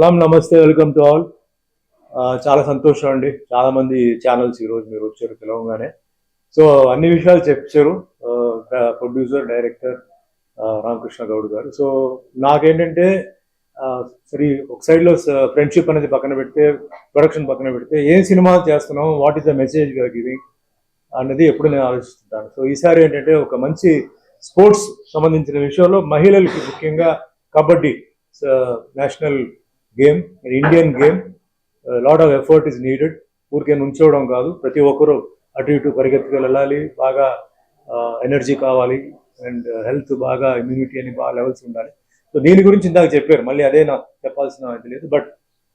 సలాం నమస్తే welcome to all. చాలా సంతోషం అండి, చాలా మంది ఛానల్స్ ఈరోజు మీరు వచ్చారు పిలవగానే. సో అన్ని విషయాలు చెప్పారు ప్రొడ్యూసర్ డైరెక్టర్ రామకృష్ణ గౌడ్ గారు. సో నాకేంటంటే సరే ఒక సైడ్లో ఫ్రెండ్షిప్ అనేది పక్కన పెడితే, ప్రొడక్షన్ పక్కన పెడితే, ఏం సినిమా చేస్తున్నాం, what is the message giving అన్నది ఎప్పుడు నేను ఆలోచిస్తుంటాను. సో ఈసారి ఏంటంటే ఒక మంచి స్పోర్ట్స్ సంబంధించిన విషయంలో మహిళలకి ముఖ్యంగా kabaddi national game, Indian game, lot of effort is needed. ఊరికే నుంచోవడం కాదు, ప్రతి ఒక్కరూ అటు ఇటు పరిగెత్తుకు వెళ్ళాలి, బాగా ఎనర్జీ కావాలి, అండ్ హెల్త్ బాగా, ఇమ్యూనిటీ అని బాగా లెవెల్స్ ఉండాలి. సో దీని గురించి ఇందాక చెప్పారు, మళ్ళీ అదే నాకు చెప్పాల్సిన ఇది లేదు. బట్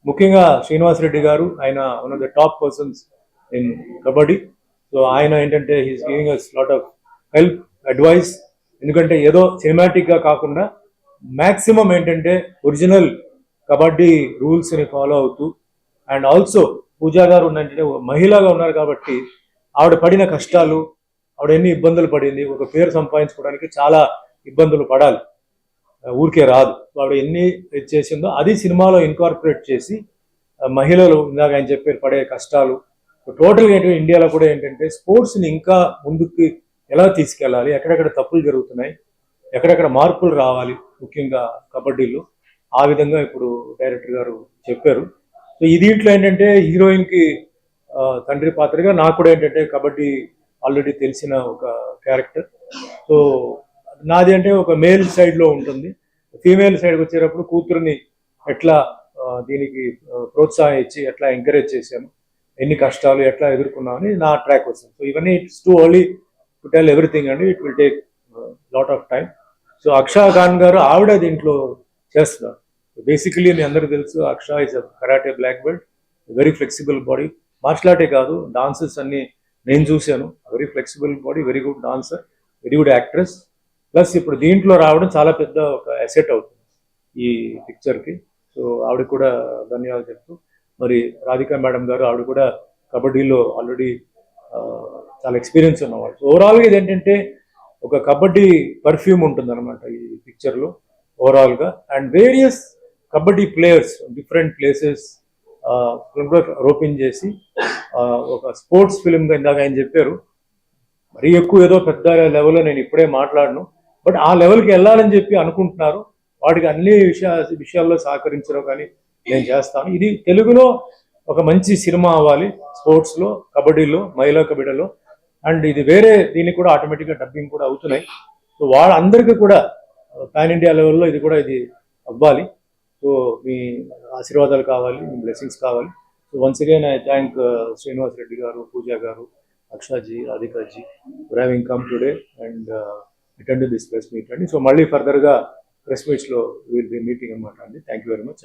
ముఖ్యంగా శ్రీనివాస్ రెడ్డి గారు, ఆయన one of the top persons in kabaddi. So ఆయన ఏంటంటే he's giving us lot of help, advice. ఎందుకంటే ఏదో సినిమాటిక్గా కాకుండా మ్యాక్సిమం ఏంటంటే ఒరిజినల్ కబడ్డీ రూల్స్ని ఫాలో అవుతూ, అండ్ ఆల్సో పూజా గారు ఉన్నంటే మహిళగా ఉన్నారు కాబట్టి ఆవిడ పడిన కష్టాలు, ఆవిడ ఎన్ని ఇబ్బందులు పడింది, ఒక పేరు సంపాదించుకోవడానికి చాలా ఇబ్బందులు పడాలి, ఊరికే రాదు. ఆవిడ ఎన్ని చేసిందో అది సినిమాలో ఇన్కార్పొరేట్ చేసి మహిళలు ఇందాక ఆయన చెప్పారు పడే కష్టాలు, టోటల్గా ఏంటంటే ఇండియాలో కూడా ఏంటంటే స్పోర్ట్స్ని ఇంకా ముందుకు ఎలా తీసుకెళ్ళాలి, ఎక్కడెక్కడ తప్పులు జరుగుతున్నాయి, ఎక్కడెక్కడ మార్పులు రావాలి ముఖ్యంగా కబడ్డీలో, ఆ విధంగా ఇప్పుడు డైరెక్టర్ గారు చెప్పారు. సో ఈ దీంట్లో ఏంటంటే హీరోయిన్కి తండ్రి పాత్రగా నాకు కూడా ఏంటంటే కబడ్డీ ఆల్రెడీ తెలిసిన ఒక క్యారెక్టర్. సో నాది అంటే ఒక మేల్ సైడ్లో ఉంటుంది, ఫీమేల్ సైడ్కి వచ్చేటప్పుడు కూతురుని ఎట్లా దీనికి ప్రోత్సాహం ఇచ్చి ఎట్లా ఎంకరేజ్ చేశాను, ఎన్ని కష్టాలు ఎట్లా ఎదుర్కొన్నామని నా ట్రాక్ వస్తుంది. సో ఇవన్నీ it's too early to tell everything అండి, it will take lot of time. So Aksha Khan గారు ఆవిడ దీంట్లో చేస్తున్నారు. బేసికలీ మీ అందరికీ తెలుసు, Aksha is a karate black belt, very flexible body, martial ఆర్టే కాదు డాన్సెస్ అన్ని నేను చూశాను, very flexible body, very good dancer, very good actress. Plus ఇప్పుడు దీంట్లో రావడం చాలా పెద్ద ఒక అసెట్ అవుతుంది ఈ పిక్చర్కి. సో ఆవిడ కూడా ధన్యవాదాలు చెప్తూ, మరి రాధికా మేడం గారు, ఆవిడ కూడా కబడ్డీలో ఆల్రెడీ చాలా ఎక్స్పీరియన్స్ ఉన్నవాళ్ళు. సో ఓవరాల్గా ఇది ఏంటంటే ఒక కబడ్డీ పర్ఫ్యూమ్ ఉంటుంది అనమాట ఈ పిక్చర్లో ఓవరాల్గా. And various kabaddi players different places rope in చేసి ఒక స్పోర్ట్స్ ఫిల్మ్గా ఇందాక ఆయన చెప్పారు, మరీ ఎక్కువ ఏదో పెద్ద లెవెల్లో నేను ఇప్పుడే మాట్లాడను, బట్ ఆ లెవెల్కి వెళ్ళాలని చెప్పి అనుకుంటున్నారు. వాటికి అన్ని విషయాల్లో సహకరించడం కానీ నేను చేస్తాను. ఇది తెలుగులో ఒక మంచి సినిమా అవ్వాలి, స్పోర్ట్స్లో, కబడ్డీలో, మహిళా కబడ్డీలో. అండ్ ఇది వేరే దీనికి కూడా ఆటోమేటిక్గా డబ్బింగ్ కూడా అవుతున్నాయి. సో వాళ్ళందరికీ కూడా పాన్ ఇండియా లెవెల్లో ఇది కూడా ఇది అవ్వాలి. సో మీ ఆశీర్వాదాలు కావాలి, మీ బ్లెస్సింగ్స్ కావాలి. So once again I thank Srinivas Reddy garu, Pooja garu, అక్షాజీ, రాధికాజీ for having come today and attend this press meet అండి. సో మళ్ళీ ఫర్దర్గా ప్రెస్ మీట్స్లో విల్ బి మీటింగ్ అనమాట అండి. Thank you very much.